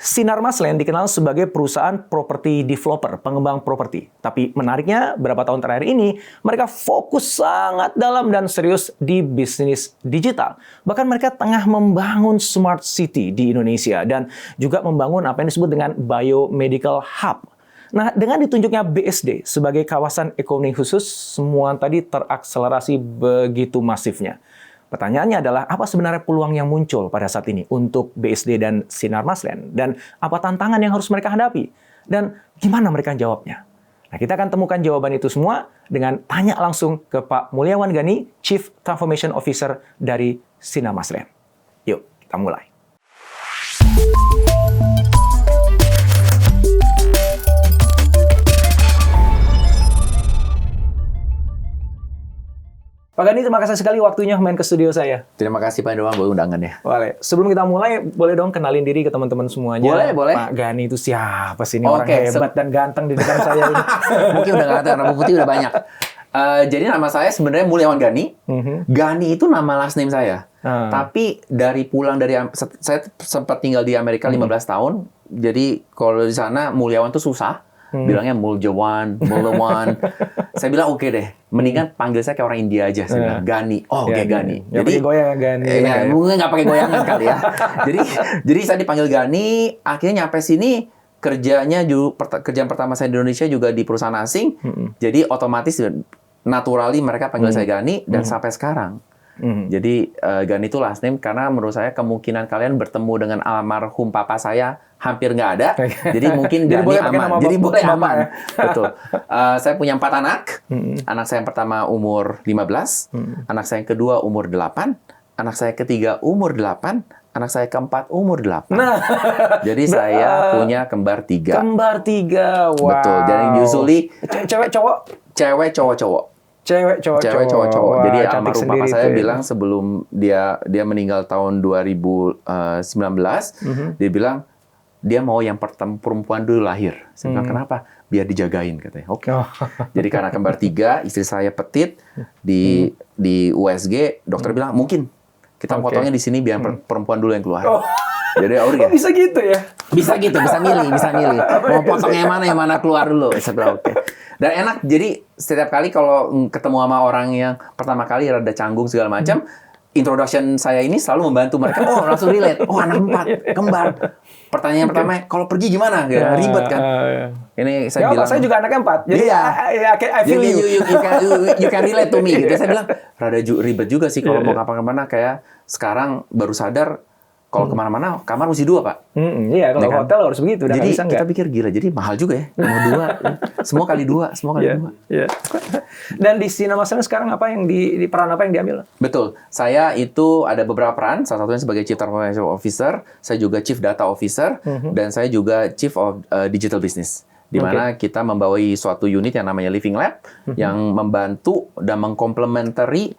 Sinarmas Land dikenal sebagai perusahaan property developer, pengembang properti. Tapi menariknya, beberapa tahun terakhir ini, mereka fokus sangat dalam dan serius di bisnis digital. Bahkan mereka tengah membangun smart city di Indonesia dan juga membangun apa yang disebut dengan biomedical hub. Nah, dengan ditunjuknya BSD sebagai kawasan ekonomi khusus, semua tadi terakselerasi begitu masifnya. Pertanyaannya adalah, apa sebenarnya peluang yang muncul pada saat ini untuk BSD dan Sinarmas Land? Dan apa tantangan yang harus mereka hadapi? Dan gimana mereka jawabnya? Nah, kita akan temukan jawaban itu semua dengan tanya langsung ke Pak Mulyawan Gani, Chief Transformation Officer dari Sinarmas Land. Yuk, kita mulai. Pak Gani, terima kasih sekali waktunya main ke studio saya. Terima kasih Pak Doang buat undangannya. Boleh. Sebelum kita mulai, boleh dong kenalin diri ke teman-teman semuanya. Boleh. Pak Gani itu siapa sih? Ini orang hebat dan ganteng di depan saya ini. Mungkin udah ganteng, rambut putih udah banyak. Jadi nama saya sebenarnya Mulyawan Gani. Gani itu nama last name saya. Tapi saya sempat tinggal di Amerika 15 tahun. Jadi kalau di sana Mulyawan tuh susah. Bilangnya Muljawan. Saya bilang oke deh, mendingan panggil saya kayak orang India aja. Saya bilang Gani. Gani. Nggak pakai goyang Gani. Mungkin nggak pakai goyangan kali ya. Jadi saya dipanggil Gani. Akhirnya nyampe sini, kerjaan pertama saya di Indonesia juga di perusahaan asing. Jadi otomatis naturally mereka panggil saya Gani dan sampai sekarang. Jadi Gani itu last name karena menurut saya kemungkinan kalian bertemu dengan almarhum papa saya hampir nggak ada. Jadi mungkin Gani aman. Jadi boleh aman. Ya? Betul. Saya punya 4 anak. Anak saya yang pertama umur 15, anak saya yang kedua umur 8, anak saya ketiga umur 8, anak saya keempat umur 8. Nah, jadi saya punya kembar 3. Kembar 3. Wow. Betul. Jadi usually cewek cowok. Cewek cowok. Jadi almarhum papa saya bilang sebelum dia meninggal tahun 2019, dia bilang dia mau yang perempuan dulu lahir. Saya bilang kenapa? Biar dijagain katanya. Oke. Jadi karena kembar 3, istri saya petit di USG, dokter bilang mungkin kita potongnya di sini biar perempuan dulu yang keluar. Jadi bisa gitu ya? Bisa milih. Mau potongnya yang mana keluar dulu. Saya bilang oke. Dan enak, jadi setiap kali kalau ketemu sama orang yang pertama kali rada canggung segala macam, introduction saya ini selalu membantu mereka. Oh, langsung relate. Oh, anak 4, kembar. Pertanyaan pertama, kalau pergi gimana? Ribet kan? Ini saya bilang. Saya juga anaknya 4. Jadi I feel you can relate to me. Gitu. Saya bilang, rada ribet juga sih kalau mau kemana-mana. Kayak sekarang baru sadar, kalau kemana-mana, kamar mesti 2, Pak. Iya, kalau hotel harus begitu. Jadi kita pikir gila, jadi mahal juga ya. Mau 2, semua kali 2. Iya. Dan di Sinarmas Land sekarang peran apa yang diambil? Betul. Saya itu ada beberapa peran. Salah satunya sebagai Chief Transformation Officer. Saya juga Chief Data Officer. Dan saya juga Chief of Digital Business. Di mana kita membawai suatu unit yang namanya Living Lab. Yang membantu dan mengkomplementari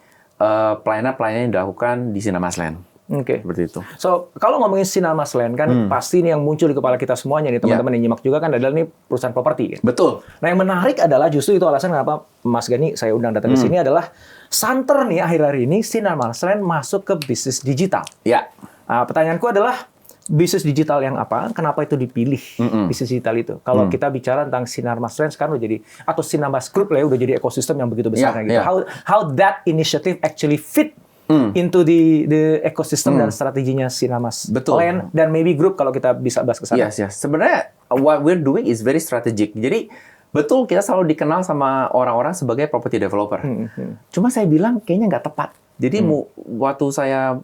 pelayanan-pelayanan yang dilakukan di Sinarmas Land. Seperti itu. So, kalau ngomongin Sinarmas Land, kan pasti ini yang muncul di kepala kita semuanya nih, teman-teman yang nyimak juga kan adalah nih perusahaan properti. Kan? Betul. Nah, yang menarik adalah justru itu alasan kenapa Mas Gani saya undang datang ke sini adalah santer nih akhir-akhir ini Sinarmas Land masuk ke bisnis digital. Ya. Pertanyaanku adalah bisnis digital yang apa? Kenapa itu dipilih bisnis digital itu? Kalau kita bicara tentang Sinarmas Land sekarang udah jadi atau Sinarmas Group lah ya udah jadi ekosistem yang begitu besar gitu. How that initiative actually fit into the ekosistem dan strateginya Sinarmas Land dan maybe Group kalau kita bisa bahas ke sana. Yes. Sebenarnya what we're doing is very strategic. Jadi betul kita selalu dikenal sama orang-orang sebagai property developer. Cuma saya bilang kayaknya nggak tepat. Jadi waktu saya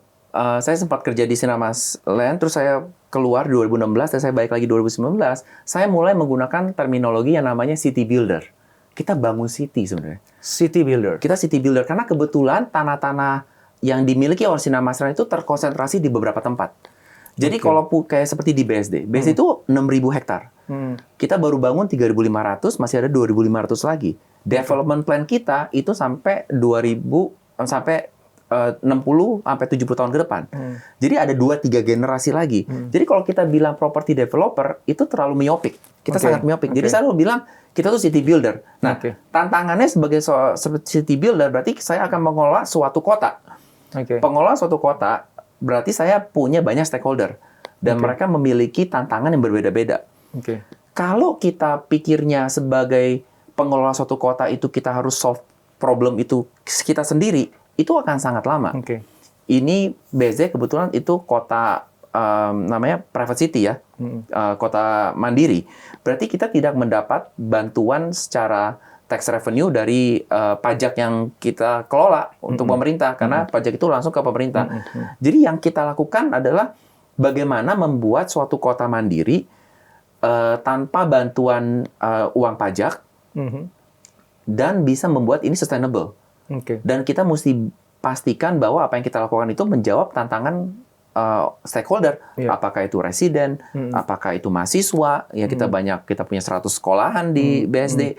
sempat kerja di Sinarmas Land, terus saya keluar 2016 dan saya balik lagi 2019. Saya mulai menggunakan terminologi yang namanya city builder. Kita bangun city sebenarnya. City builder. Kita city builder karena kebetulan tanah-tanah yang dimiliki oleh Sinarmas Land itu terkonsentrasi di beberapa tempat. Jadi kalau kayak seperti di BSD itu 6.000 hektar. Kita baru bangun 3.500, masih ada 2.500 lagi. Development plan kita itu sampai 60 sampai 70 tahun ke depan. Jadi ada 2-3 generasi lagi. Jadi kalau kita bilang property developer itu terlalu miopic. Kita sangat miopic. Jadi saya selalu bilang kita tuh city builder. Nah, tantangannya sebagai city builder berarti saya akan mengelola suatu kota. Pengelola suatu kota berarti saya punya banyak stakeholder. dan mereka memiliki tantangan yang berbeda-beda. Oke. Kalau kita pikirnya sebagai pengelola suatu kota itu kita harus solve problem itu kita sendiri, itu akan sangat lama. Oke. Ini BSD kebetulan itu kota namanya private city ya, kota mandiri. Berarti kita tidak mendapat bantuan secara tax revenue dari pajak yang kita kelola untuk pemerintah, karena pajak itu langsung ke pemerintah. Jadi yang kita lakukan adalah bagaimana membuat suatu kota mandiri tanpa bantuan uang pajak dan bisa membuat ini sustainable. Oke. Dan kita mesti pastikan bahwa apa yang kita lakukan itu menjawab tantangan stakeholder. Apakah itu residen, apakah itu mahasiswa, ya kita punya 100 sekolahan di BSD,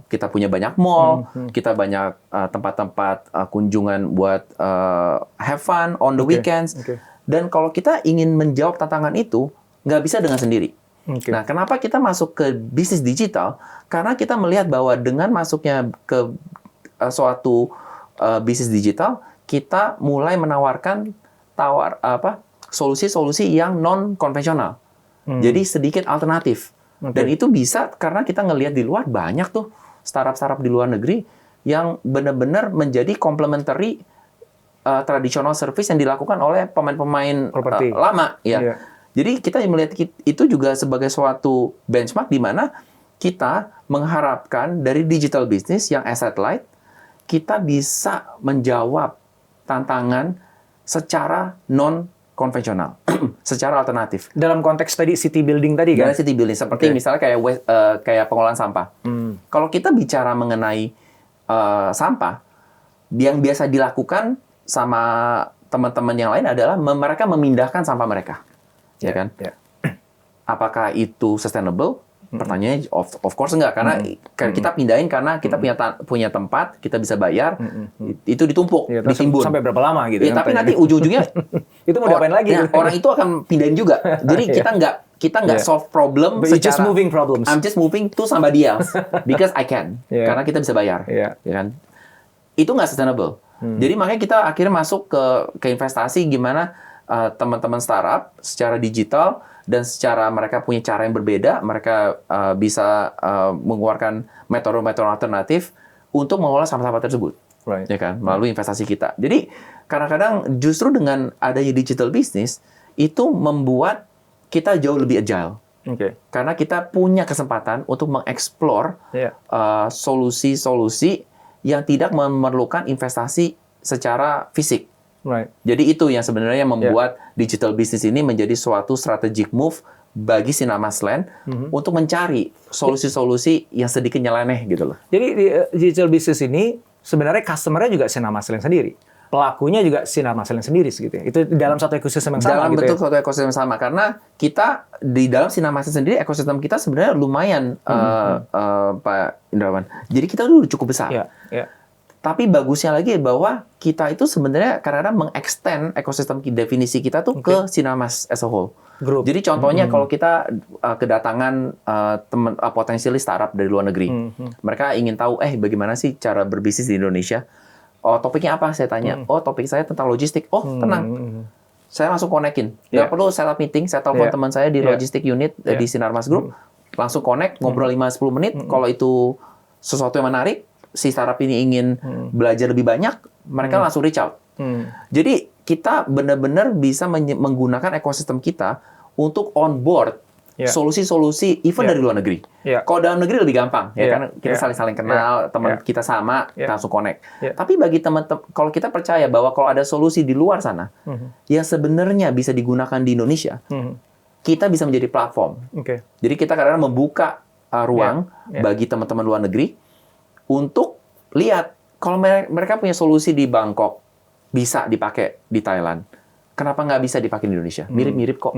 kita punya banyak mall, kita banyak tempat-tempat kunjungan buat have fun on the weekends. Dan kalau kita ingin menjawab tantangan itu, nggak bisa dengan sendiri. Nah, kenapa kita masuk ke bisnis digital? Karena kita melihat bahwa dengan masuknya ke suatu bisnis digital, kita mulai menawarkan solusi-solusi yang non konvensional. Jadi sedikit alternatif. Dan itu bisa karena kita ngelihat di luar banyak tuh startup-startup di luar negeri yang benar-benar menjadi complementary traditional service yang dilakukan oleh pemain-pemain lama ya. Jadi kita melihat itu juga sebagai suatu benchmark di mana kita mengharapkan dari digital business yang asset light, kita bisa menjawab tantangan secara non-konvensional, secara alternatif. Dalam konteks tadi city building tadi kan? Dalam city building, seperti misalnya kayak pengolahan sampah. Kalau kita bicara mengenai sampah, yang biasa dilakukan sama teman-teman yang lain adalah mereka memindahkan sampah mereka. Ya kan? Apakah itu sustainable? Pertanyaannya of course enggak, karena kita pindahin karena kita punya tempat, kita bisa bayar, itu ditumpuk, ditimbun. Sampai berapa lama gitu? Ya, tapi nanti ujung-ujungnya itu mau diapain lagi? Orang itu akan pindahin juga. Jadi kita nggak solve problem But just moving problems. I'm just moving to somebody else because I can. Karena kita bisa bayar. Ya kan? Itu nggak sustainable. Jadi makanya kita akhirnya masuk ke investasi gimana teman-teman startup secara digital dan secara mereka punya cara yang berbeda, mereka bisa mengeluarkan metode-metode alternatif untuk mengolah sampah-sampah tersebut, ya kan, melalui investasi kita. Jadi kadang-kadang justru dengan adanya digital business itu membuat kita jauh lebih agile, karena kita punya kesempatan untuk mengeksplor solusi-solusi yang tidak memerlukan investasi secara fisik. Jadi itu yang sebenarnya membuat digital business ini menjadi suatu strategic move bagi Sinarmasland untuk mencari solusi-solusi yang sedikit nyeleneh gitu loh. Jadi di digital business ini sebenarnya customer-nya juga Sinarmasland sendiri. Pelakunya juga Sinarmasland sendiri gitu ya. Itu dalam satu ekosistem yang sama dalam gitu bentuk suatu ekosistem yang sama, karena kita di dalam Sinarmasland sendiri ekosistem kita sebenarnya lumayan Pak Indrawan. Jadi kita dulu cukup besar. Tapi bagusnya lagi bahwa kita itu sebenarnya kadang-kadang mengextend ekosistem definisi kita tuh ke Sinarmas as a whole. Group. Jadi contohnya kalau kita kedatangan teman potensial startup dari luar negeri, mereka ingin tahu bagaimana sih cara berbisnis di Indonesia. Oh, topiknya apa? Saya tanya. Oh, topik saya tentang logistik. Oh, tenang. Saya langsung konekin. Nggak perlu setup meeting. Saya telepon teman saya di logistik unit di Sinarmas Group. Langsung connect, ngobrol 5-10 menit. Kalau itu sesuatu yang menarik, si startup ini ingin belajar lebih banyak, mereka langsung reach out. Jadi kita benar-benar bisa menggunakan ekosistem kita untuk onboard solusi-solusi even dari luar negeri. Kalau dalam negeri lebih gampang, ya karena kita saling-saling kenal, teman kita sama, kita langsung connect. Tapi bagi teman-teman, kalau kita percaya bahwa kalau ada solusi di luar sana yang sebenarnya bisa digunakan di Indonesia, kita bisa menjadi platform. Jadi kita kadang-kadang membuka ruang bagi teman-teman luar negeri untuk lihat kalau mereka punya solusi di Bangkok bisa dipakai di Thailand, kenapa nggak bisa dipakai di Indonesia? Mirip-mirip kok,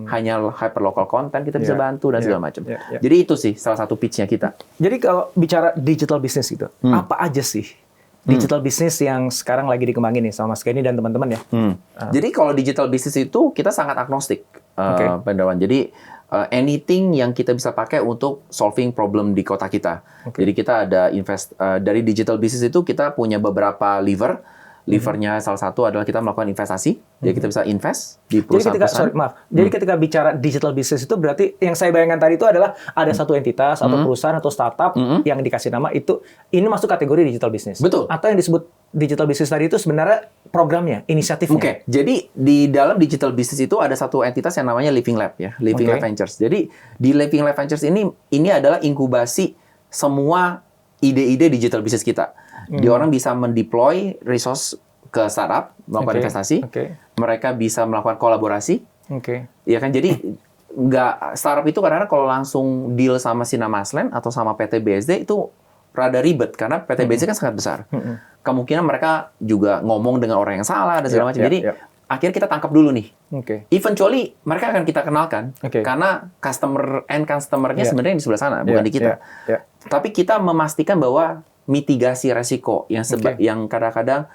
hanya hyperlocal content kita bisa bantu dan segala macam. Jadi itu sih salah satu pitch-nya kita. Jadi kalau bicara digital business gitu, apa aja sih digital business yang sekarang lagi dikembangin nih sama Mas Kenny dan teman-teman ya? Jadi kalau digital business itu kita sangat agnostik, Pendawan. Jadi anything yang kita bisa pakai untuk solving problem di kota kita. Jadi kita ada dari digital business itu kita punya beberapa lever. Levernya salah satu adalah kita melakukan investasi, jadi kita bisa invest di Jadi perusahaan-perusahaan. jadi ketika bicara digital business itu berarti yang saya bayangkan tadi itu adalah ada satu entitas atau perusahaan atau startup yang dikasih nama itu ini masuk kategori digital business. Betul. Atau yang disebut digital business tadi itu sebenarnya programnya, inisiatifnya. Oke, jadi di dalam digital business itu ada satu entitas yang namanya Living Lab ya, Living Lab Ventures. Jadi di Living Lab Ventures ini adalah inkubasi semua ide-ide digital business kita. Di orang bisa mendeploy resource ke startup, melakukan investasi. Mereka bisa melakukan kolaborasi. Ya kan, jadi nggak startup itu kadang-kadang kalau langsung deal sama Sinarmasland atau sama PT BSD itu rada ribet karena PT BSD kan sangat besar. Kemungkinan mereka juga ngomong dengan orang yang salah dan segala macam. Jadi akhirnya kita tangkap dulu nih. Eventually mereka akan kita kenalkan karena end customer-nya sebenarnya di sebelah sana, bukan di kita. Tapi kita memastikan bahwa mitigasi resiko yang kadang-kadang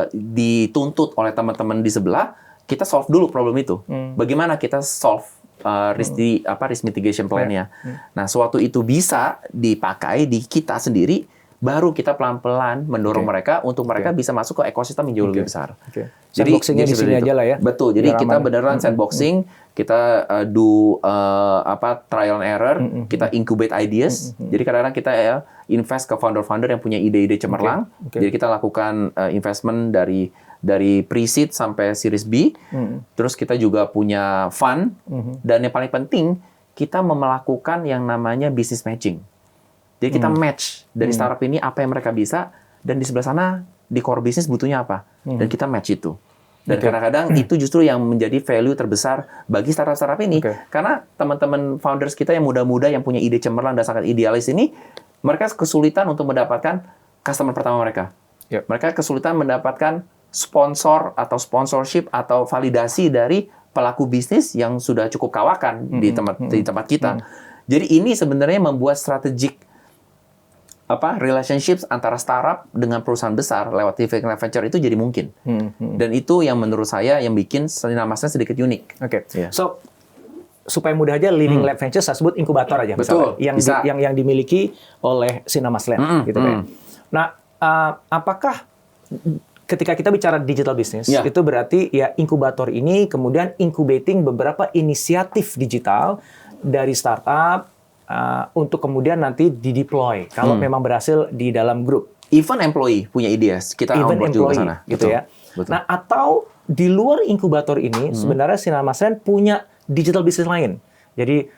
dituntut oleh teman-teman di sebelah, kita solve dulu problem itu. Bagaimana kita solve risk mitigation plan-nya. Nah, suatu itu bisa dipakai di kita sendiri, baru kita pelan-pelan mendorong mereka untuk mereka bisa masuk ke ekosistem yang jauh lebih besar. Jadi sandboxing-nya di sini aja lah ya. Betul. Jadi kita beneran sandboxing, kita do trial and error, kita incubate ideas. Jadi kadang-kadang kita invest ke founder-founder yang punya ide-ide cemerlang. Jadi kita lakukan investment dari pre-seed sampai series B. Terus kita juga punya fund dan yang paling penting kita melakukan yang namanya business matching. Jadi kita match dari startup ini apa yang mereka bisa dan di sebelah sana di core business butuhnya apa dan kita match itu. Dan kadang-kadang itu justru yang menjadi value terbesar bagi startup-startup ini karena teman-teman founders kita yang muda-muda yang punya ide cemerlang dan sangat idealis ini mereka kesulitan untuk mendapatkan customer pertama mereka. Mereka kesulitan mendapatkan sponsor atau sponsorship atau validasi dari pelaku bisnis yang sudah cukup kawakan di tempat kita. Jadi ini sebenarnya membuat strategic relationships antara startup dengan perusahaan besar lewat Living Lab Venture itu jadi mungkin. Dan itu yang menurut saya yang bikin Sinarmasland sedikit unik. So supaya mudah aja Living Lab Ventures saya sebut inkubator aja. Betul. Yang dimiliki oleh Sinarmasland gitu kan. Nah, apakah ketika kita bicara digital business itu berarti ya inkubator ini kemudian incubating beberapa inisiatif digital dari startup untuk kemudian nanti dideploy kalau memang berhasil di dalam grup. Even employee punya ide, kita onboard juga ke sana. Gitu ya. Nah, atau di luar inkubator ini sebenarnya Sinarmasland punya digital business lain. Jadi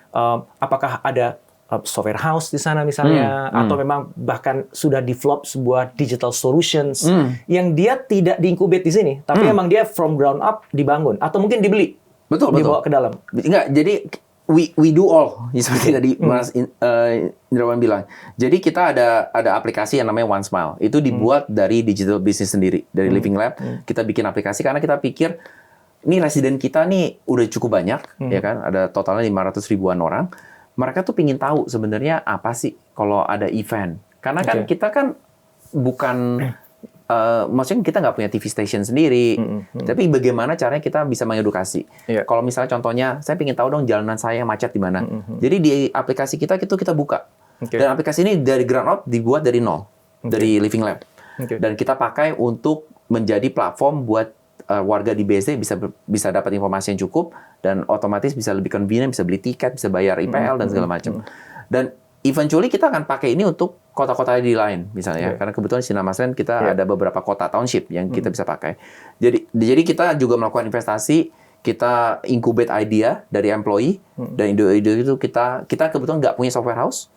apakah ada software house di sana misalnya atau memang bahkan sudah develop sebuah digital solutions yang dia tidak diinkubate di sini, tapi emang dia from ground up dibangun atau mungkin dibeli. Betul. Dibawa ke dalam. Enggak, jadi we do all seperti tadi Mas Indrawan bilang. Jadi kita ada aplikasi yang namanya OneSmile. Itu dibuat dari digital business sendiri, dari Living Lab. Kita bikin aplikasi karena kita pikir ini residen kita nih udah cukup banyak, ya kan? Ada totalnya 500 ribuan orang. Mereka tuh pingin tahu sebenarnya apa sih kalau ada event. Karena kan kita kan bukan maksudnya kita nggak punya TV station sendiri, tapi bagaimana caranya kita bisa mengedukasi. Kalau misalnya contohnya, saya ingin tahu dong jalanan saya macet di mana. Jadi di aplikasi kita itu kita buka. Dan aplikasi ini dari ground up dibuat dari nol, dari Living Lab. Dan kita pakai untuk menjadi platform buat warga di BSD bisa dapat informasi yang cukup dan otomatis bisa lebih convenient, bisa beli tiket, bisa bayar IPL dan segala macam. Dan eventually kita akan pakai ini untuk kota-kota di lain misalnya, karena kebetulan di Sinarmasland kita ada beberapa kota township yang kita bisa pakai. Jadi kita juga melakukan investasi, kita incubate idea dari employee dan ide itu kita kebetulan nggak punya software house,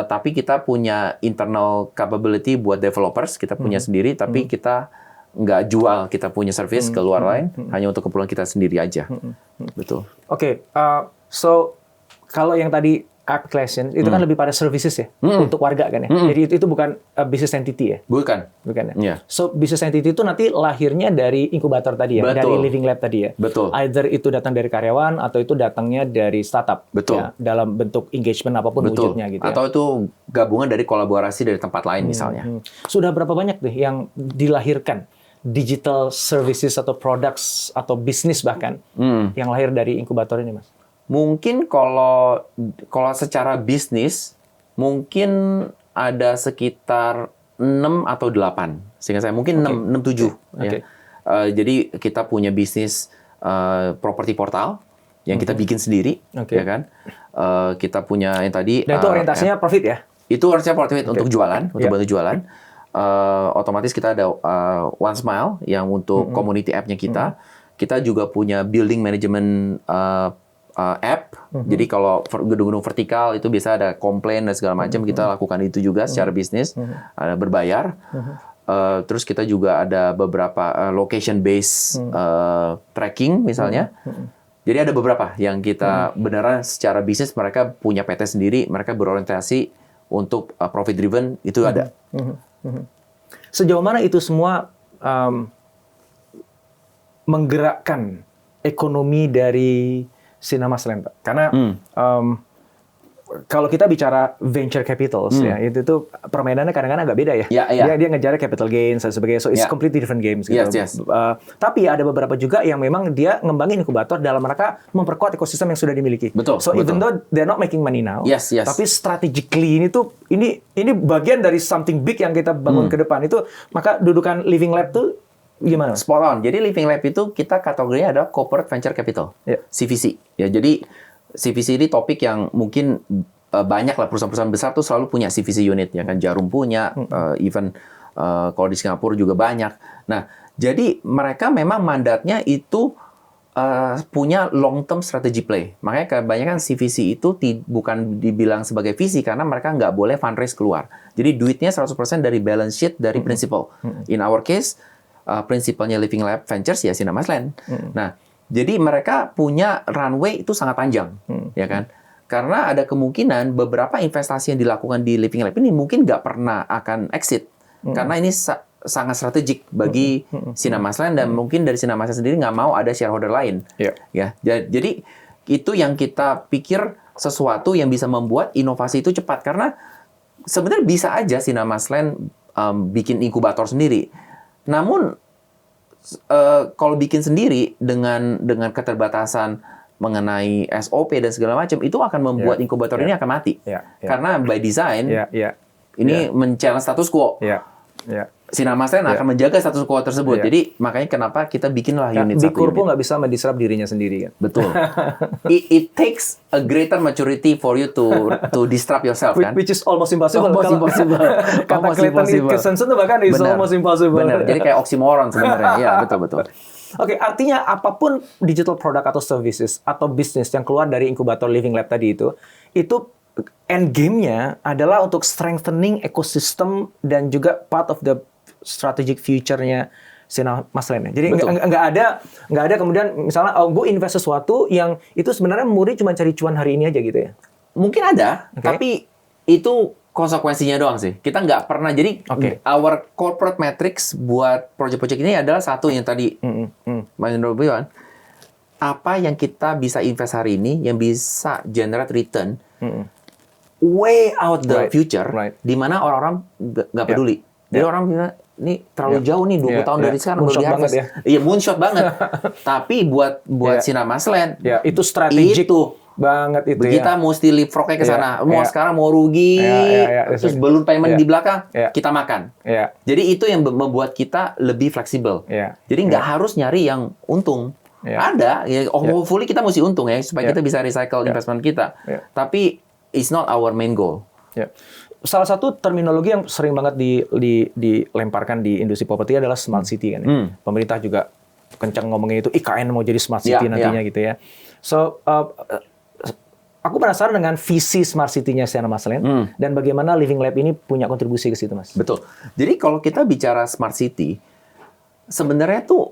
tapi kita punya internal capability buat developers, kita punya sendiri, tapi kita nggak jual, kita punya service ke luar lain, hanya untuk keperluan kita sendiri aja. Betul. So kalau yang tadi application itu kan lebih pada services ya untuk warga kan ya. Jadi itu bukan business entity ya. Bukan ya. So business entity itu nanti lahirnya dari inkubator tadi ya, dari Living Lab tadi ya. Betul. Either itu datang dari karyawan atau itu datangnya dari startup. Betul. Ya, dalam bentuk engagement apapun wujudnya gitu ya. Atau itu gabungan dari kolaborasi dari tempat lain misalnya. Sudah berapa banyak tuh yang dilahirkan digital services atau products atau bisnis bahkan yang lahir dari inkubator ini, Mas? Mungkin kalau secara bisnis mungkin ada sekitar 6 atau 8. Sehingga saya mungkin 6, 7. Oke. Ya. Jadi kita punya bisnis properti portal yang kita bikin sendiri, Oke. ya kan? Kita punya yang tadi. Dan itu orientasinya profit ya? Itu harusnya profit untuk jualan, untuk Yeah. bantu jualan. Otomatis kita ada One Smile yang untuk community app-nya kita. Kita juga punya building management app. Jadi kalau gedung-gedung vertikal itu biasa ada komplain dan segala macam, kita lakukan itu juga secara bisnis, ada berbayar. Terus kita juga ada beberapa location based tracking misalnya. Jadi ada beberapa yang kita beneran secara bisnis mereka punya PT sendiri, mereka berorientasi untuk profit driven, itu ada. Sejauh mana itu semua menggerakkan ekonomi dari Cinemasland, Pak? Karena kalau kita bicara venture capitals ya, itu tuh permainannya kadang-kadang agak beda ya. Dia ngejar capital gains dan sebagainya. So it's completely different games gitu. Yes. Tapi ada beberapa juga yang memang dia ngembangin inkubator dalam rangka memperkuat ekosistem yang sudah dimiliki. Betul. Even though they're not making money now, Yes. tapi strategically ini bagian dari something big yang kita bangun ke depan itu. Maka dudukan Living Lab tuh gimana? Spot on. Jadi Living Lab itu kita kategorinya adalah corporate venture capital, CVC. Ya, jadi CVC ini topik yang mungkin banyak lah perusahaan-perusahaan besar tuh selalu punya CVC unit, ya kan? Jarum punya, even kalau di Singapura juga banyak. Nah, jadi mereka memang mandatnya itu punya long term strategy play. Makanya kebanyakan CVC itu bukan dibilang sebagai visi karena mereka nggak boleh fundraise keluar. Jadi duitnya 100% dari balance sheet dari principal. In our case, principalnya Living Lab Ventures ya Cinemasland. Nah, jadi mereka punya runway itu sangat panjang, ya kan? Karena ada kemungkinan beberapa investasi yang dilakukan di Living Lab ini mungkin nggak pernah akan exit. Karena ini sangat strategik bagi Cinemasland dan mungkin dari Cinemasland sendiri nggak mau ada shareholder lain. Ya, jadi itu yang kita pikir sesuatu yang bisa membuat inovasi itu cepat. Karena sebenarnya bisa aja Cinemasland bikin inkubator sendiri. Namun kalau bikin sendiri dengan keterbatasan mengenai SOP dan segala macam, itu akan membuat inkubator ini akan mati. Karena by design ini men-challenge status quo. Cinemasland akan menjaga status quo tersebut. Jadi makanya kenapa kita bikinlah unit Big satu Corpo unit. nggak bisa mendisrupt dirinya sendiri kan. Betul. It takes a greater maturity for you to disrupt yourself kan. Which is almost impossible. Almost impossible. Kata Almost Clayton impossible. Christensen itu bahkan is Benar. almost impossible. Benar. Jadi kayak oksimoron sebenarnya. Ya, betul. Oke, artinya apapun digital product atau services atau bisnis yang keluar dari inkubator Living Lab tadi itu end game-nya adalah untuk strengthening ekosistem dan juga part of the strategic future-nya Cinemasland. Jadi nggak ada kemudian misalnya gue invest sesuatu yang itu sebenarnya murni cuma cari cuan hari ini aja gitu ya. Mungkin ada, tapi itu konsekuensinya doang sih. Kita nggak pernah. Jadi our corporate metrics buat project-project ini adalah satu yang tadi Mas Indro bilang, apa yang kita bisa invest hari ini yang bisa generate return way out the future, di mana orang-orang nggak peduli. Jadi orang bilang, ini terlalu jauh nih 20 tahun dari sekarang moonshot baru di-harvest. banget ya. Iya, moonshot banget. Tapi buat Cinemasland, itu strategik itu banget itu kita mesti leapfrog-nya ke sana. Sekarang mau rugi, terus balloon payment di belakang, kita makan. Jadi itu yang membuat kita lebih fleksibel. Jadi nggak harus nyari yang untung. Ada, hopefully kita mesti untung ya, supaya kita bisa recycle investment kita. Tapi it's not our main goal. Salah satu terminologi yang sering banget dilemparkan di industri properti adalah smart city kan. Pemerintah juga kencang ngomongin itu, IKN mau jadi smart city nantinya gitu ya. So aku penasaran dengan visi smart city-nya Cinemasland dan bagaimana Living Lab ini punya kontribusi ke situ, Mas. Betul. Jadi kalau kita bicara smart city, sebenarnya tuh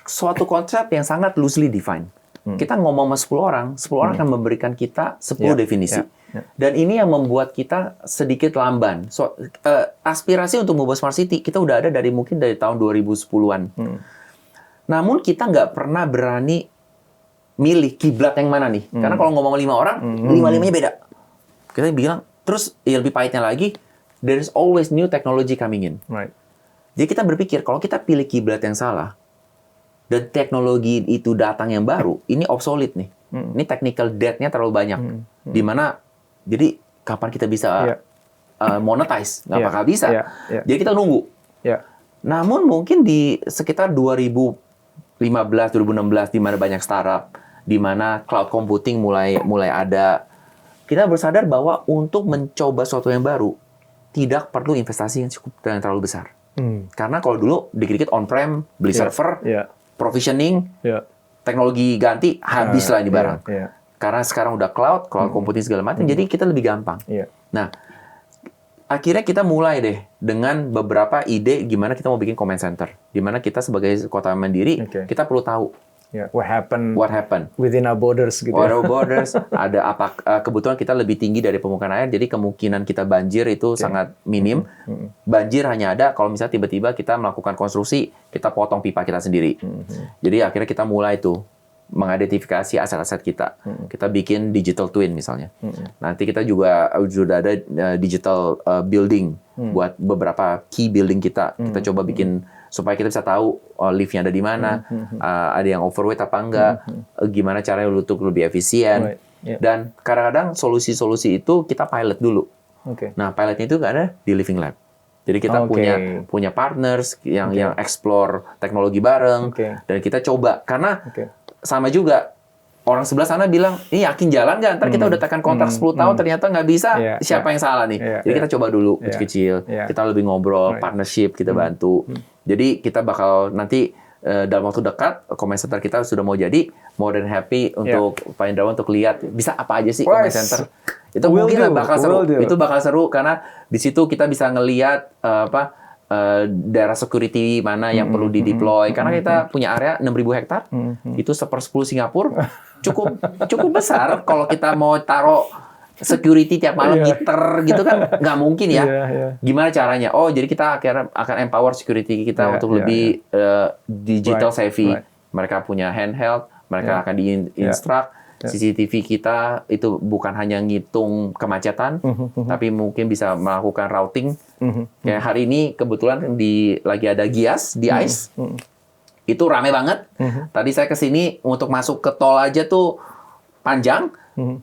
suatu konsep yang sangat loosely defined. Kita ngomong sama 10 orang, 10 orang akan memberikan kita 10 definisi. Dan ini yang membuat kita sedikit lamban. Aspirasi untuk membuat smart city kita udah ada mungkin dari tahun 2010-an. Namun kita nggak pernah berani milih kiblat yang mana nih. Karena kalau ngomong 5 orang, 5-5-nya beda. Kita bilang, terus ya lebih pahitnya lagi, there is always new technology coming in. Jadi kita berpikir, kalau kita pilih kiblat yang salah, dan teknologi itu datang yang baru, ini obsolete nih. Ini technical debt-nya terlalu banyak. Di mana, jadi kapan kita bisa monetize, nggak Iya, bakal bisa. iya, iya. Jadi kita nunggu. Ya. Namun mungkin di sekitar 2015, 2016 di mana banyak startup, di mana cloud computing mulai ada, kita bersadar bahwa untuk mencoba sesuatu yang baru tidak perlu investasi yang terlalu besar. Karena kalau dulu dikit-dikit on-prem, beli server, provisioning, teknologi ganti, habis lah ini barang. Karena sekarang udah cloud computing segala macam, jadi kita lebih gampang. Nah, akhirnya kita mulai deh dengan beberapa ide gimana kita mau bikin comment center. Di mana kita sebagai kota mandiri, kita perlu tahu what happened within our borders gitu. Our borders, ada apa kebetulan kita lebih tinggi dari permukaan air, jadi kemungkinan kita banjir itu sangat minim. Banjir hanya ada kalau misalnya tiba-tiba kita melakukan konstruksi, kita potong pipa kita sendiri. Jadi akhirnya kita mulai tuh mengidentifikasi aset-aset kita. Kita bikin digital twin misalnya. Nanti kita juga sudah ada digital building buat beberapa key building kita. Kita coba bikin supaya kita bisa tahu liftnya ada di mana, ada yang overweight apa enggak, gimana caranya untuk lebih efisien. Dan kadang-kadang solusi-solusi itu kita pilot dulu. Nah, pilotnya itu ada di Living Lab. Jadi kita punya partners yang explore teknologi bareng, dan kita coba karena sama juga orang sebelah sana bilang, ini yakin jalan nggak? Ntar kita udah tekan kontrak 10 tahun, ternyata nggak bisa, siapa yang salah nih? Jadi kita coba dulu kecil-kecil, kita lebih ngobrol, partnership, kita bantu. Jadi kita bakal nanti dalam waktu dekat, comment center kita sudah mau jadi, more than happy untuk Pak Indrawan untuk lihat bisa apa aja sih comment center. Itu mungkin bakal seru. Itu bakal seru karena di situ kita bisa ngelihat daerah security mana yang perlu di-deploy. Karena kita punya area 6.000 hektar, itu 1/10 Singapura, cukup besar. Kalau kita mau taruh security tiap malam ngiter gitu kan nggak mungkin ya. Gimana caranya? Oh, jadi kita akan empower security kita untuk lebih digital savvy. Mereka punya handheld, mereka akan di-instruct. CCTV kita itu bukan hanya ngitung kemacetan, tapi mungkin bisa melakukan routing. Kayak hari ini kebetulan lagi ada Gias di ICE, itu rame banget. Tadi saya kesini untuk masuk ke tol aja tuh panjang.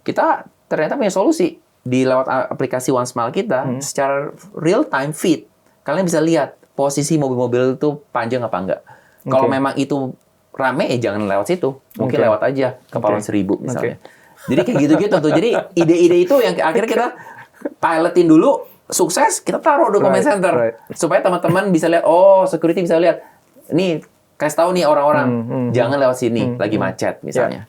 Kita ternyata punya solusi di lewat aplikasi OneSmile kita secara real time feed. Kalian bisa lihat posisi mobil-mobil itu panjang apa enggak. Kalau memang itu rame, jangan lewat situ. Mungkin lewat aja Kepulauan Seribu misalnya. Jadi kayak gitu-gitu tuh. Jadi ide-ide itu yang akhirnya kita pilotin dulu, sukses, kita taruh di comment center. Supaya teman-teman bisa lihat, security bisa lihat. Nih, kasih tahu nih orang-orang, jangan lewat sini, lagi macet misalnya.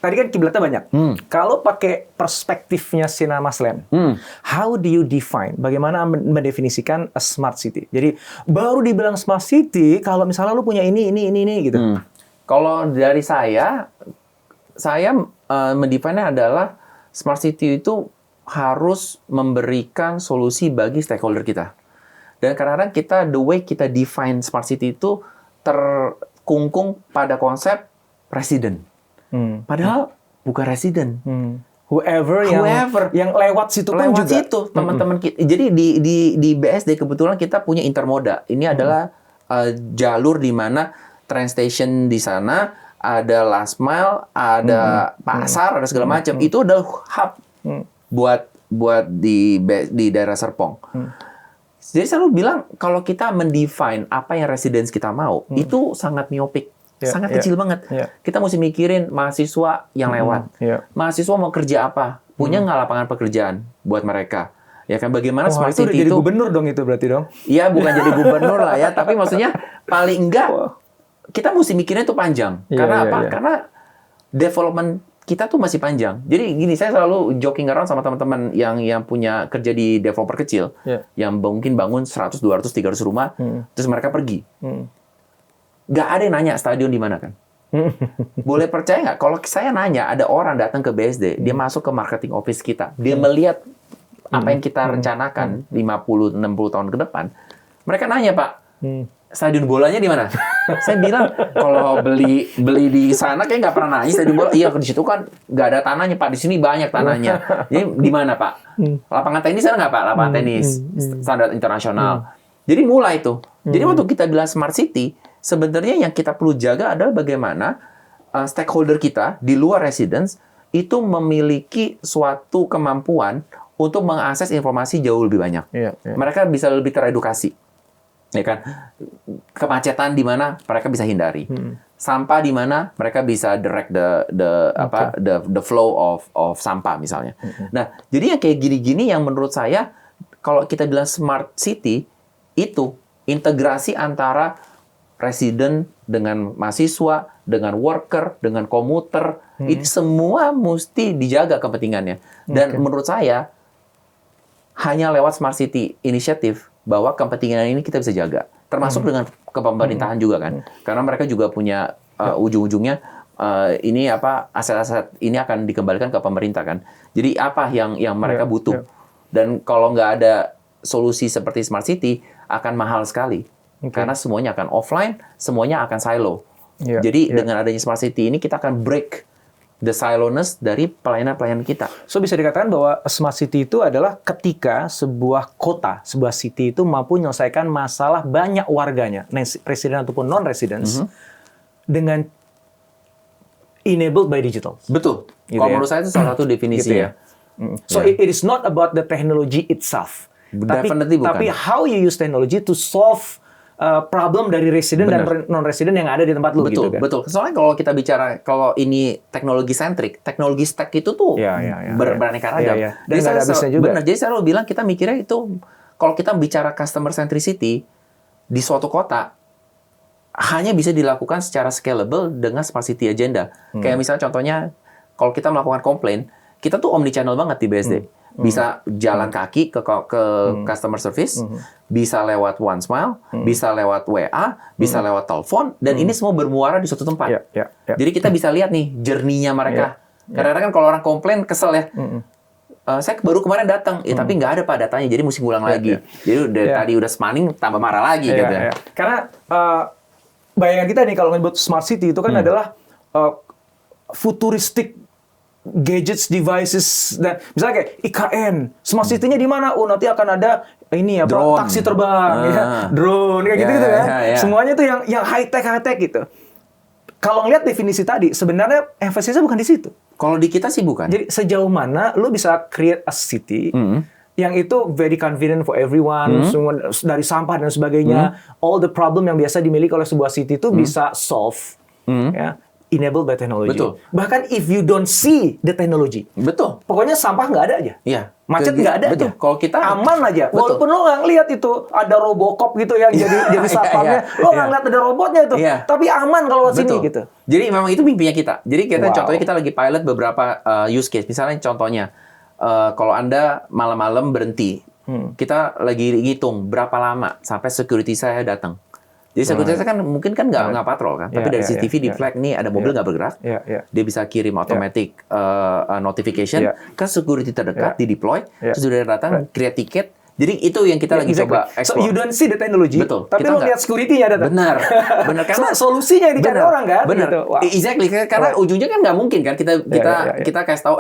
Tadi kan kiblatnya banyak. Kalau pakai perspektifnya Sinar Mas Len, how do you define? Bagaimana mendefinisikan a smart city? Jadi baru dibilang smart city kalau misalnya lu punya ini gitu. Kalau dari saya mendefine-nya adalah smart city itu harus memberikan solusi bagi stakeholder kita. Dan kadang-kadang kita the way kita define smart city itu terkungkung pada konsep resident. Padahal bukan resident. Whoever yang lewat situ pun juga. Teman-teman kita. Jadi di BSD kebetulan kita punya intermoda. Ini adalah jalur di mana train station di sana, ada last mile, ada pasar, ada segala macam. Itu adalah hub buat di daerah Serpong. Jadi saya selalu bilang kalau kita mendefine apa yang residents kita mau, itu sangat miopik. Sangat kecil banget. Kita mesti mikirin mahasiswa yang lewat. Mahasiswa mau kerja apa? Punya nggak lapangan pekerjaan buat mereka? Ya kan bagaimana smart city itu? Jadi gubernur dong itu berarti dong? Iya, bukan jadi gubernur lah ya. Tapi maksudnya paling enggak kita mesti mikirnya itu panjang. Karena apa? Karena development kita tuh masih panjang. Jadi gini, saya selalu joking around sama teman-teman yang punya kerja di developer kecil, yang mungkin bangun 100, 200, 300 rumah, terus mereka pergi. Nggak ada yang nanya stadion di mana kan? Boleh percaya nggak? Kalau saya nanya, ada orang datang ke BSD, dia masuk ke marketing office kita, dia melihat apa yang kita rencanakan 50-60 tahun ke depan. Mereka nanya, Pak, stadion bolanya di mana? Saya bilang, kalau beli di sana kayak nggak pernah nanya stadion bola. Iya, di situ kan nggak ada tanahnya, Pak. Di sini banyak tanahnya. Jadi di mana, Pak? Lapangan tenis ada nggak, Pak? Lapangan tenis standar internasional. Jadi mulai tuh. Jadi waktu kita bilang smart city, sebenarnya yang kita perlu jaga adalah bagaimana stakeholder kita di luar residence itu memiliki suatu kemampuan untuk mengakses informasi jauh lebih banyak. Mereka bisa lebih teredukasi. Ya kan? Kemacetan di mana mereka bisa hindari. Sampah di mana mereka bisa direct the flow of sampah misalnya. Nah, jadi yang kayak gini-gini yang menurut saya kalau kita bilang smart city itu integrasi antara resident dengan mahasiswa, dengan worker, dengan komuter, itu semua mesti dijaga kepentingannya. Dan menurut saya hanya lewat smart city initiative bahwa kepentingan ini kita bisa jaga. Termasuk dengan kepemerintahan juga kan. Karena mereka juga punya ujung-ujungnya ini aset-aset ini akan dikembalikan ke pemerintah kan. Jadi apa yang mereka butuh. Dan kalau nggak ada solusi seperti smart city akan mahal sekali. Karena semuanya akan offline, semuanya akan silo. Jadi dengan adanya smart city ini kita akan break the siloness dari pelayanan-pelayanan kita. So bisa dikatakan bahwa smart city itu adalah ketika sebuah kota, sebuah city itu mampu menyelesaikan masalah banyak warganya, resident ataupun non-residents, dengan enabled by digital. Betul. Gitu Kalau ya? menurut saya itu salah satu definisinya. So it is not about the technology itself. Definitely bukan. Tapi how you use technology to solve problem dari resident dan non-resident yang ada di tempat lu Betul, gitu kan. betul. Soalnya kalau kita bicara kalau ini teknologi centric, teknologi stack itu tuh beraneka ragam. Dan nggak ada habisnya juga. Benar. Jadi saya selalu bilang kita mikirnya itu kalau kita bicara customer centricity di suatu kota hanya bisa dilakukan secara scalable dengan smart city agenda. Kayak misalnya contohnya kalau kita melakukan komplain, kita tuh omnichannel banget di BSD. Bisa jalan kaki ke customer service, bisa lewat OneSmile, bisa lewat WA, bisa lewat telepon, dan ini semua bermuara di suatu tempat. Jadi kita bisa lihat nih journey-nya mereka. Kadang-kadang kan kalau orang komplain kesel ya. Saya baru kemarin datang, tapi nggak ada Pak datanya, jadi mesti ngulang lagi. Jadi tadi udah semaning, tambah marah lagi gitu. Karena bayangan kita nih kalau nyebut smart city itu kan adalah futuristic gadgets, devices, dan misalnya kayak IKN, smart city-nya di mana? Oh, nanti akan ada ini drone. taksi terbang, drone, kayak gitu-gitu kan. Semuanya tuh yang high-tech gitu. Kalau ngeliat definisi tadi, sebenarnya emphasisnya bukan di situ. Kalau di kita sih bukan. Jadi sejauh mana lu bisa create a city yang itu very convenient for everyone, semua dari sampah dan sebagainya, all the problem yang biasa dimiliki oleh sebuah city itu bisa solve, ya, enabled by technology. Betul. Bahkan if you don't see the technology, Betul. pokoknya sampah nggak ada aja, macet nggak ada betul. aja, Kalau kita aman aja. betul. Walaupun lo nggak ngeliat itu ada Robocop gitu yang jadi satpamnya, lo nggak ngeliat ada robotnya itu, tapi aman kalau lewat sini gitu. Jadi memang itu mimpinya kita. Jadi kita contohnya kita lagi pilot beberapa use case. Misalnya contohnya kalau Anda malam-malam berhenti, kita lagi ngitung berapa lama sampai security saya datang. Jadi security saya kan mungkin kan nggak patrol kan, tapi dari CCTV di flag nih ada mobil nggak bergerak, dia bisa kirim automatic notification ke security terdekat, di deploy, terus sudah datang, create tiket. Jadi itu yang kita lagi coba explore. So you don't see the technology, betul. Tapi lo lihat security-nya datang. Benar karena solusinya yang dicari orang kan. Benar. Gitu. Wow. Exactly, karena ujungnya kan nggak mungkin kan kita kasih tahu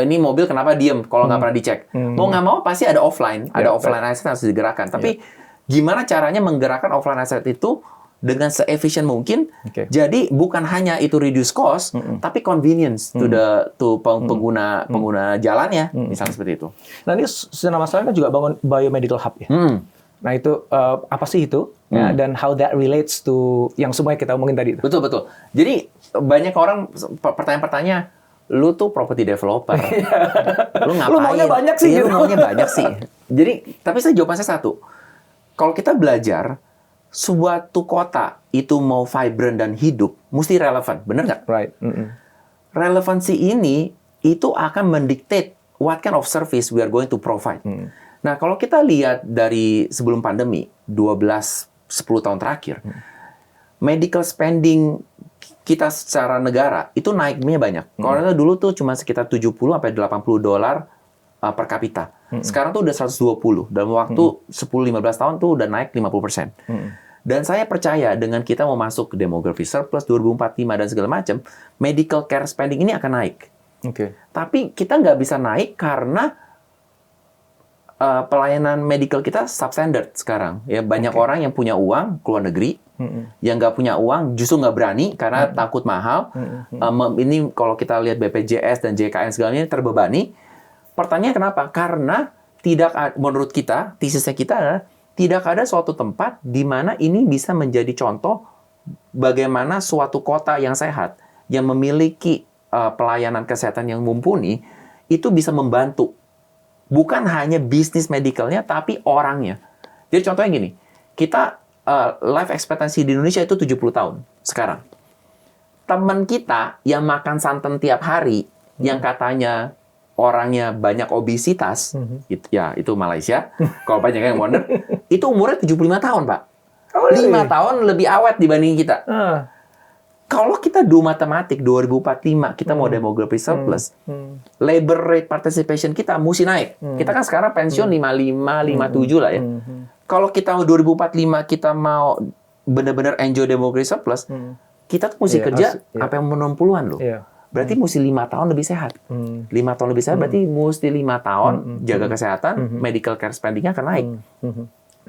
ini mobil kenapa diem kalau nggak pernah dicek. Mau nggak mau pasti ada offline, offline asset harus digerakkan. Tapi gimana caranya menggerakkan offline asset itu dengan se-efficient mungkin? Jadi bukan hanya itu reduce cost, tapi convenience to pengguna jalannya, misalnya seperti itu. Nah ini Senama Masalah kan juga bangun biomedical hub ya. Nah itu apa sih itu? Ya, dan how that relates to yang semuanya kita omongin tadi itu. Betul. Jadi banyak orang pertanyaan-pertanyaan, lu tuh property developer, lu ngapain? Lu maunya banyak sih. Lu maunya banyak sih. Jadi tapi jawabannya satu. Kalau kita belajar, suatu kota itu mau vibrant dan hidup, mesti relevan, benar nggak? Right. Relevansi ini itu akan mendictate what kind of service we are going to provide. Nah, kalau kita lihat dari sebelum pandemi, 10 tahun terakhir, medical spending kita secara negara itu naiknya banyak. Kalau dulu tuh cuma sekitar 70 sampai $80 per kapita. Sekarang tuh udah 120. Dalam waktu 10-15 tahun tuh udah naik 50%. Dan saya percaya dengan kita mau masuk ke demography surplus 2045 dan segala macam, medical care spending ini akan naik. Tapi kita nggak bisa naik karena pelayanan medical kita substandard sekarang. Ya banyak orang yang punya uang keluar negeri, yang nggak punya uang justru nggak berani karena takut mahal. Ini kalau kita lihat BPJS dan JKN segalanya terbebani. Pertanyaannya kenapa? Karena menurut kita, tesisnya kita adalah tidak ada suatu tempat di mana ini bisa menjadi contoh bagaimana suatu kota yang sehat, yang memiliki pelayanan kesehatan yang mumpuni, itu bisa membantu. Bukan hanya bisnis medikalnya, tapi orangnya. Jadi contohnya gini, kita life expectancy di Indonesia itu 70 tahun sekarang. Teman kita yang makan santan tiap hari, yang katanya orangnya banyak obesitas, itu Malaysia, kalau banyak yang wonder, itu umurnya 75 tahun, Pak. 5 tahun lebih awet dibanding kita. Kalau kita do matematik 2045, kita mau demography surplus, labor rate participation kita mesti naik. Kita kan sekarang pensiun 55, 57 lah ya. Kalau kita 2045 kita mau benar-benar enjoy demography surplus, kita tuh mesti kerja sampai 60-an loh. Berarti mesti 5 tahun lebih sehat. 5 tahun lebih sehat berarti mesti 5 tahun jaga kesehatan, medical care spending-nya akan naik.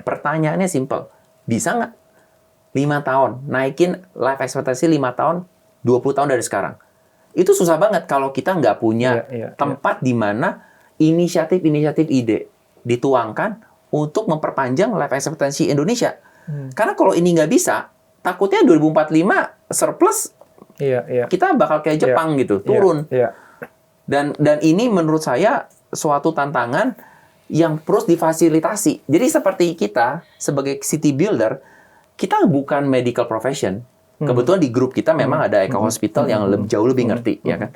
Pertanyaannya simple. Bisa nggak 5 tahun naikin life expectancy 5 tahun, 20 tahun dari sekarang? Itu susah banget kalau kita nggak punya tempat di mana inisiatif-inisiatif ide dituangkan untuk memperpanjang life expectancy Indonesia. Karena kalau ini nggak bisa, takutnya 2045 surplus kita bakal kayak Jepang gitu, turun. Dan ini menurut saya suatu tantangan yang terus difasilitasi. Jadi seperti kita sebagai city builder, kita bukan medical profession. Kebetulan di grup kita memang ada Eka Hospital yang jauh lebih ngerti, ya kan.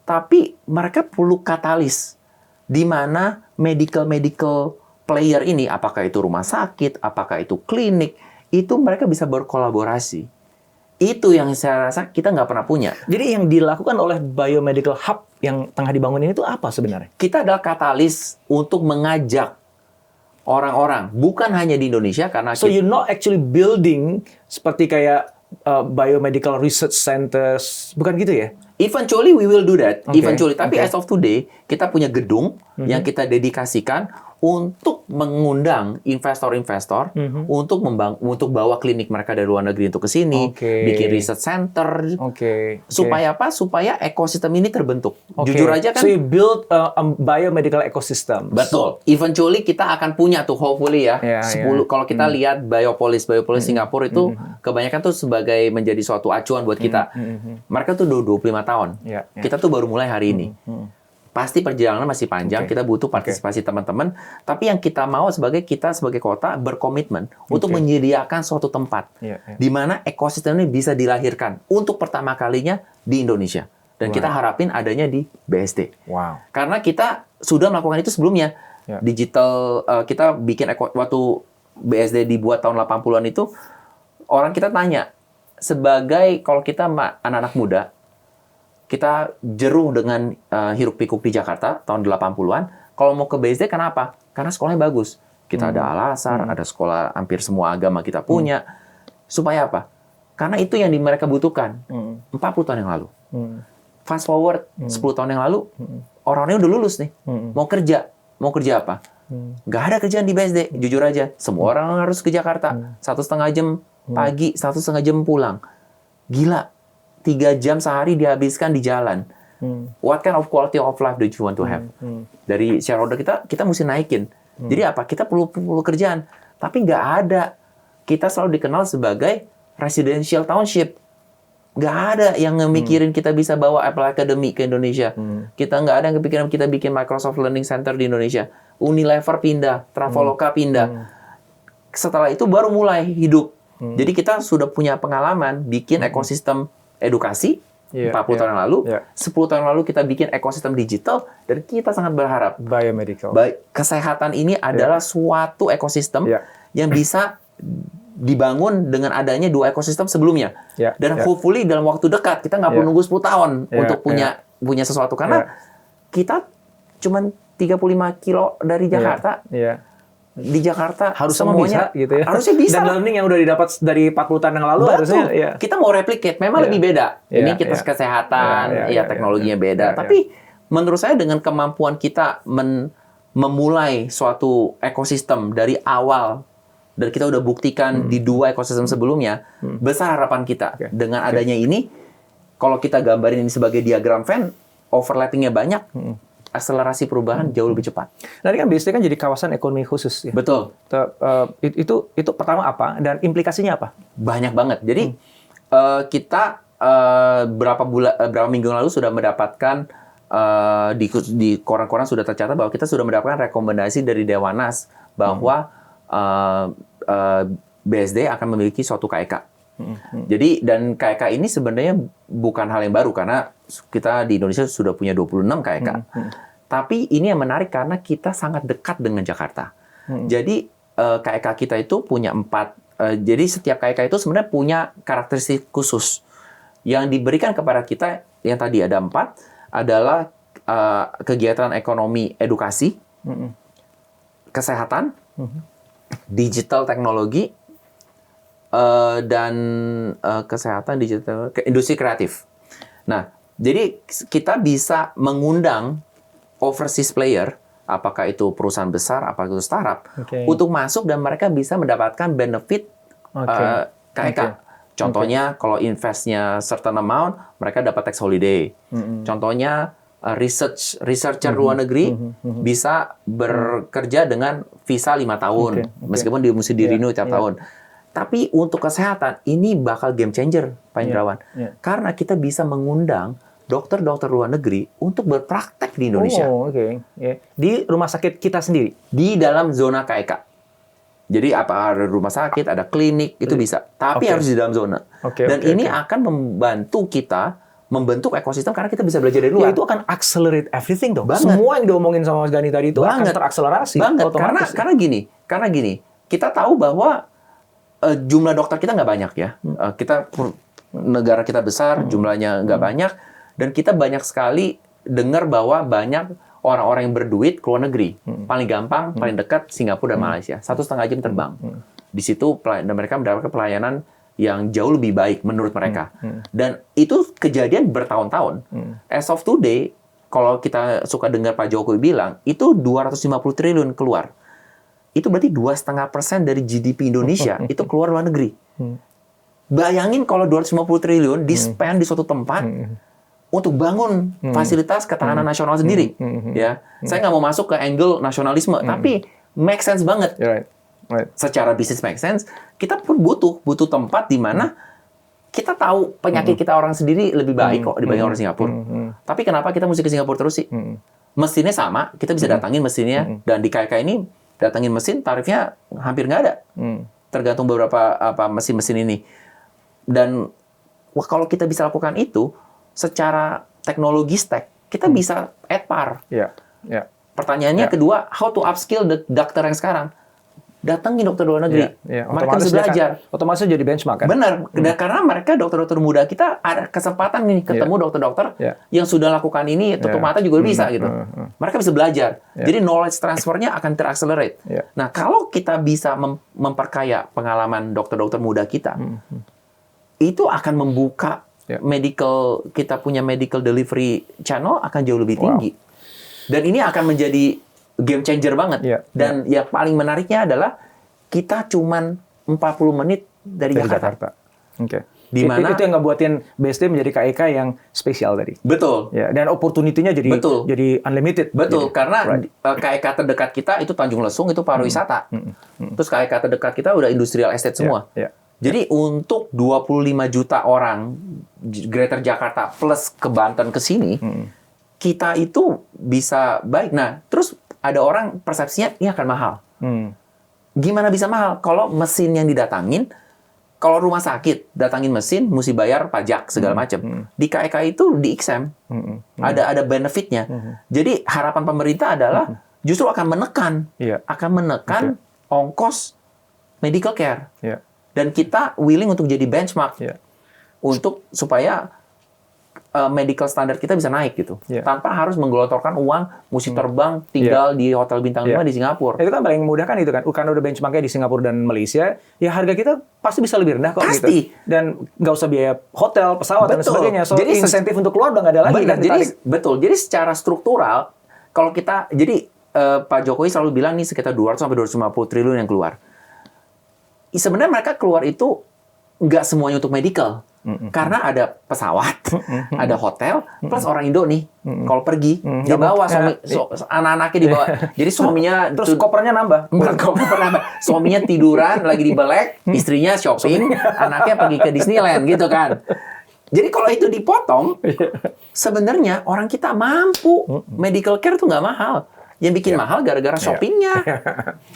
Tapi mereka perlu katalis di mana medical player ini, apakah itu rumah sakit, apakah itu klinik, itu mereka bisa berkolaborasi. Itu yang saya rasa kita nggak pernah punya. Jadi yang dilakukan oleh Biomedical Hub yang tengah dibangun ini itu apa sebenarnya? Kita adalah katalis untuk mengajak orang-orang, bukan hanya di Indonesia karena So you're not actually building seperti kayak biomedical research centers, bukan gitu ya? Eventually we will do that. Eventually, tapi Okay. as of today kita punya gedung yang kita dedikasikan untuk mengundang investor-investor untuk bawa klinik mereka dari luar negeri untuk ke sini, bikin research center. Supaya apa? Supaya ekosistem ini terbentuk. Jujur aja kan. So you build a biomedical ecosystem. Betul. Eventually kita akan punya tuh hopefully ya. 10 kalau kita lihat Biopolis Singapura itu kebanyakan tuh sebagai menjadi suatu acuan buat kita. Mereka tuh 25 tahun. Kita tuh baru mulai hari ini. Pasti perjalanan masih panjang, kita butuh partisipasi teman-teman. Tapi yang kita mau sebagai kota berkomitmen untuk menyediakan suatu tempat di mana ekosistem ini bisa dilahirkan untuk pertama kalinya di Indonesia. Dan kita harapin adanya di BSD. Karena kita sudah melakukan itu sebelumnya. Digital, kita bikin waktu BSD dibuat tahun 80-an itu, orang kita tanya, sebagai kalau kita anak-anak muda, kita jeruh dengan hiruk-pikuk di Jakarta tahun 80-an. Kalau mau ke BSD kenapa? Karena sekolahnya bagus. Kita ada Al-Azhar, ada sekolah hampir semua agama kita punya. Supaya apa? Karena itu yang mereka butuhkan. 40 tahun yang lalu. Fast forward 10 tahun yang lalu, orang-orangnya udah lulus nih. Mau kerja. Mau kerja apa? Nggak ada kerjaan di BSD, jujur aja. Semua orang harus ke Jakarta. 1,5 jam pagi, 1,5 jam pulang. Gila. 3 jam sehari dihabiskan di jalan. What kind of quality of life do you want to have? Dari shareholder kita mesti naikin. Jadi apa? Kita perlu kerjaan. Tapi nggak ada. Kita selalu dikenal sebagai residential township. Nggak ada yang ngemikirin kita bisa bawa Apple Academy ke Indonesia. Kita nggak ada yang kepikiran kita bikin Microsoft Learning Center di Indonesia. Unilever pindah, Traveloka pindah. Setelah itu baru mulai hidup. Jadi kita sudah punya pengalaman bikin ekosistem edukasi 40 tahun yang lalu, 10 tahun yang lalu kita bikin ekosistem digital, dan kita sangat berharap Biomedical. Kesehatan ini adalah suatu ekosistem yang bisa dibangun dengan adanya 2 ekosistem sebelumnya. Dan hopefully dalam waktu dekat, kita nggak perlu nunggu 10 tahun untuk punya sesuatu, karena kita cuma 35 kilo dari Jakarta. Di Jakarta harus semuanya bisa gitu ya. Harusnya bisa. Dan learning yang udah didapat dari 40 tahun yang lalu harusnya kita mau replicate, memang lebih beda. Ini kita kesehatan, teknologinya beda. Tapi menurut saya dengan kemampuan kita memulai suatu ekosistem dari awal, dan kita udah buktikan di 2 ekosistem sebelumnya, besar harapan kita. Dengan adanya ini, kalau kita gambarin ini sebagai diagram Venn, overlapping-nya banyak, akselerasi perubahan jauh lebih cepat. Nah, ini kan BSD kan jadi kawasan ekonomi khusus ya. Betul. Itu pertama apa dan implikasinya apa? Banyak banget. Jadi kita berapa minggu lalu sudah mendapatkan di koran-koran sudah tercatat bahwa kita sudah mendapatkan rekomendasi dari Dewanas bahwa BSD akan memiliki suatu KEK. Jadi dan KEK ini sebenarnya bukan hal yang baru karena kita di Indonesia sudah punya 26 KEK. Tapi ini yang menarik karena kita sangat dekat dengan Jakarta. Jadi KEK kita itu punya 4. Jadi setiap KEK itu sebenarnya punya karakteristik khusus yang diberikan kepada kita. Yang tadi ada 4 adalah kegiatan ekonomi edukasi, kesehatan, digital teknologi, dan kesehatan digital, industri kreatif. Nah, jadi kita bisa mengundang overseas player, apakah itu perusahaan besar, apakah itu startup, untuk masuk dan mereka bisa mendapatkan benefit KEK. Contohnya, kalau investnya certain amount, mereka dapat tax holiday. Contohnya, researcher luar negeri bisa bekerja dengan visa 5 tahun, meskipun dia mesti di-renew tiap tahun. Tapi untuk kesehatan, ini bakal game changer, Pak Indrawan. Karena kita bisa mengundang dokter-dokter luar negeri untuk berpraktek di Indonesia. Di rumah sakit kita sendiri? Di dalam zona KEK. Jadi apa ada rumah sakit, ada klinik, itu bisa. Tapi harus di dalam zona. Dan ini akan membantu kita membentuk ekosistem karena kita bisa belajar dari luar. Itu akan accelerate everything dong. Banget. Semua yang diomongin sama Mas Gani tadi itu akan terakselerasi. Karena gini, kita tahu bahwa jumlah dokter kita nggak banyak ya. Negara kita besar, jumlahnya nggak banyak, dan kita banyak sekali dengar bahwa banyak orang-orang yang berduit ke luar negeri. Paling gampang, paling dekat Singapura dan Malaysia. 1,5 jam terbang. Di situ dan mereka mendapatkan pelayanan yang jauh lebih baik menurut mereka. Dan itu kejadian bertahun-tahun. As of today, kalau kita suka dengar Pak Jokowi bilang, itu 250 triliun keluar. Itu berarti 2,5% dari GDP Indonesia itu keluar luar negeri. Bayangin kalau 250 triliun di-spend di suatu tempat untuk bangun fasilitas ketahanan nasional sendiri. Ya, saya nggak mau masuk ke angle nasionalisme, tapi make sense banget. Secara bisnis make sense, kita pun butuh tempat di mana kita tahu penyakit kita orang sendiri lebih baik kok dibanding orang Singapura. Tapi kenapa kita mesti ke Singapura terus sih? Mesinnya sama, kita bisa datangin mesinnya, dan di KK ini datangin mesin tarifnya hampir nggak ada, tergantung beberapa mesin-mesin ini. Dan kalau kita bisa lakukan itu secara teknologi stack, kita bisa at par. Pertanyaannya kedua, how to upskill the dokter yang sekarang? Datangin dokter luar negeri, mereka bisa belajar. Otomatis jadi benchmark kan? Benar, karena mereka dokter-dokter muda kita ada kesempatan nih ketemu dokter-dokter yang sudah lakukan ini, tutup mata juga bisa gitu. Mereka bisa belajar. Jadi knowledge transfernya akan teraccelerate. Nah, kalau kita bisa memperkaya pengalaman dokter-dokter muda kita, itu akan membuka kita punya medical delivery channel akan jauh lebih tinggi. Dan ini akan menjadi game changer banget. Dan yang paling menariknya adalah kita cuman 40 menit dari Jakarta. Di mana itu yang ngebuatin BSD menjadi KEK yang spesial tadi. Betul. Dan opportunity-nya jadi unlimited. Betul, karena KEK terdekat kita itu Tanjung Lesung, itu pariwisata. Terus KEK terdekat kita udah industrial estate semua. Jadi untuk 25 juta orang Greater Jakarta plus ke Banten ke sini, kita itu bisa baik. Nah, terus ada orang persepsinya ini akan mahal. Gimana bisa mahal? Kalau mesin yang didatangin, kalau rumah sakit datangin mesin, mesti bayar pajak segala macam. Di KEK itu di exempt, ada benefitnya. Jadi harapan pemerintah adalah justru akan menekan ongkos medical care. Dan kita willing untuk jadi benchmark untuk supaya medical standard kita bisa naik gitu. Tanpa harus menggelontorkan uang, mesti terbang, tinggal di hotel bintang 5 di Singapura. Itu kan paling mudah kan itu kan. Karena udah benchmarknya di Singapura dan Malaysia, ya harga kita pasti bisa lebih rendah kok gitu. Dan nggak usah biaya hotel, pesawat, dan sebagainya. So, jadi insentif untuk keluar udah nggak ada lagi. Jadi secara struktural, kalau kita, Pak Jokowi selalu bilang nih sekitar 200 sampai 250 triliun yang keluar. Sebenarnya mereka keluar itu nggak semuanya untuk medical. Karena ada pesawat, ada hotel, plus orang Indo nih, kalau pergi, dia bawa anak-anaknya dibawa. Jadi suaminya... Terus kopernya nambah. Bukan koper nambah. Suaminya tiduran, lagi di belek, istrinya shopping, anaknya pergi ke Disneyland, gitu kan. Jadi kalau itu dipotong, sebenarnya orang kita mampu. Medical care tuh nggak mahal. Yang bikin mahal gara-gara shoppingnya,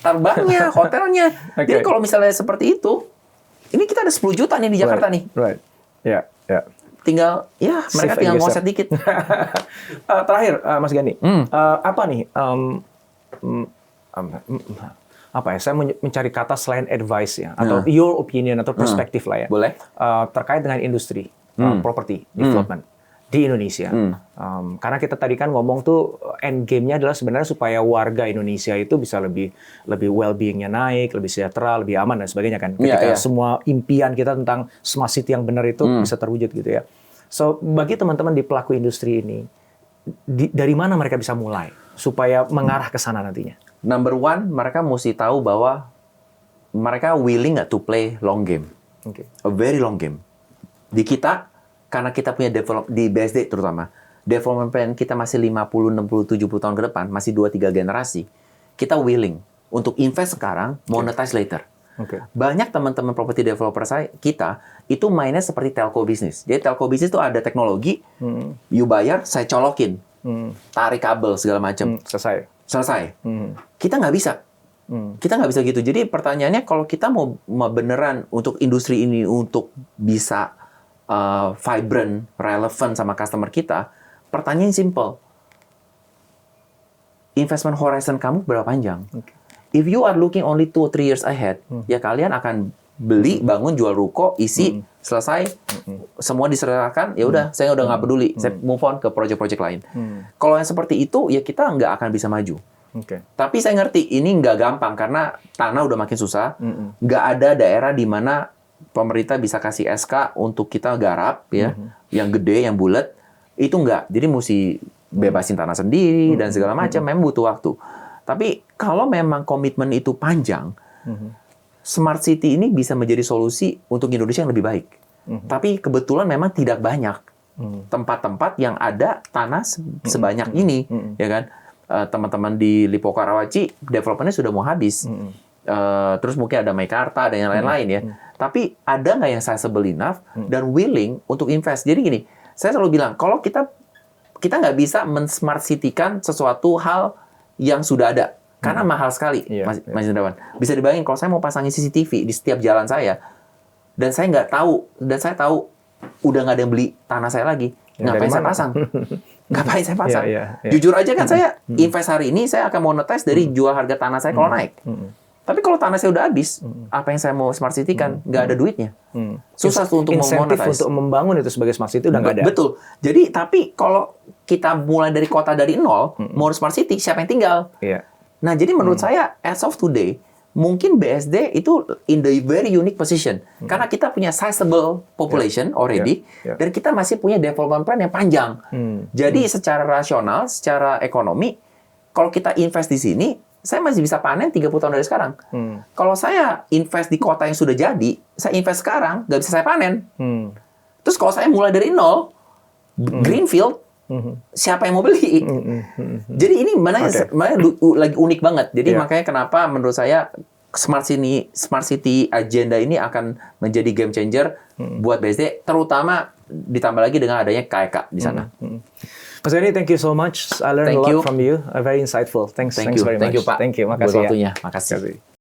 terbangnya, hotelnya. Jadi kalau misalnya seperti itu, ini kita ada 10 juta nih di Jakarta nih. Right. Ya. Tinggal, mereka tinggal ngoset dikit. Terakhir, Mas Gani, apa nih? Apa ya? Saya mencari kata selain advice ya, atau your opinion atau perspektif lah ya. Boleh. Terkait dengan industri property development di Indonesia. Karena kita tadi kan ngomong tuh end game-nya adalah sebenarnya supaya warga Indonesia itu bisa lebih well-being-nya naik, lebih sejahtera, lebih aman dan sebagainya kan. Ketika semua impian kita tentang smart city yang benar itu bisa terwujud gitu ya. So, bagi teman-teman di pelaku industri ini, dari mana mereka bisa mulai supaya mengarah ke sana nantinya? Number one, mereka mesti tahu bahwa mereka willing nggak to play long game. A very long game. Di kita, karena kita punya di BSD terutama, development plan kita masih 50, 60, 70 tahun ke depan, masih 2-3 generasi, kita willing untuk invest sekarang, monetize later. Banyak teman-teman property developer kita itu mainnya seperti telco bisnis. Jadi telco bisnis itu ada teknologi, you bayar, saya colokin, tarik kabel segala macam, selesai. Kita nggak bisa. Kita nggak bisa gitu. Jadi pertanyaannya, kalau kita mau beneran untuk industri ini untuk bisa vibrant, relevan sama customer kita, pertanyaan simple. Investment horizon kamu berapa panjang? If you are looking only 2-3 years ahead, ya kalian akan beli, bangun, jual ruko, isi, selesai, semua diserahkan, ya udah, saya udah nggak peduli, saya move on ke project-project lain. Kalau yang seperti itu, ya kita nggak akan bisa maju. Tapi saya ngerti, ini nggak gampang, karena tanah udah makin susah, nggak ada daerah di mana pemerintah bisa kasih SK untuk kita garap, ya, yang gede, yang bulat, itu nggak. Jadi mesti bebasin tanah sendiri, dan segala macam, memang butuh waktu. Tapi kalau memang komitmen itu panjang, smart city ini bisa menjadi solusi untuk Indonesia yang lebih baik. Tapi kebetulan memang tidak banyak tempat-tempat yang ada tanah sebanyak ini, ya kan? Teman-teman di Lipo Karawaci, developernya sudah mau habis. Terus mungkin ada Meikarta dan yang lain-lain ya. Tapi ada nggak yang sizable enough dan willing untuk invest? Jadi gini, saya selalu bilang, kalau kita nggak bisa men-smart city-kan sesuatu hal yang sudah ada. Karena mahal sekali, Mas Indrawan. Bisa dibayangin kalau saya mau pasangin CCTV di setiap jalan saya, dan saya nggak tahu, dan saya tahu udah nggak ada yang beli tanah saya lagi, ngapain saya pasang? Ngapain saya pasang? Jujur aja kan saya invest hari ini, saya akan monetize dari jual harga tanah saya kalau naik. Tapi kalau tanah saya udah habis, apa yang saya mau smart city kan nggak ada duitnya. Susah tuh untuk insentif memonetize. untuk membangun itu sebagai smart city udah nggak ada. Betul. Jadi tapi kalau kita mulai dari kota dari nol, mau smart city, siapa yang tinggal? Nah, jadi menurut saya, as of today, mungkin BSD itu in the very unique position. Karena kita punya sizable population already, dan kita masih punya development plan yang panjang. Jadi secara rasional, secara ekonomi, kalau kita invest di sini, saya masih bisa panen 30 tahun dari sekarang. Kalau saya invest di kota yang sudah jadi, saya invest sekarang, nggak bisa saya panen. Terus kalau saya mulai dari nol, greenfield, siapa yang mau beli? Jadi ini mana lagi unik banget. Jadi makanya kenapa menurut saya smart city agenda ini akan menjadi game changer buat BSD, terutama ditambah lagi dengan adanya KEK di sana. Mas Gani, thank you so much. I learned a lot from you. Very insightful. Thanks very much. Thank you, Pak. Thank you. Makasih Makasih waktunya. ya. Makasih.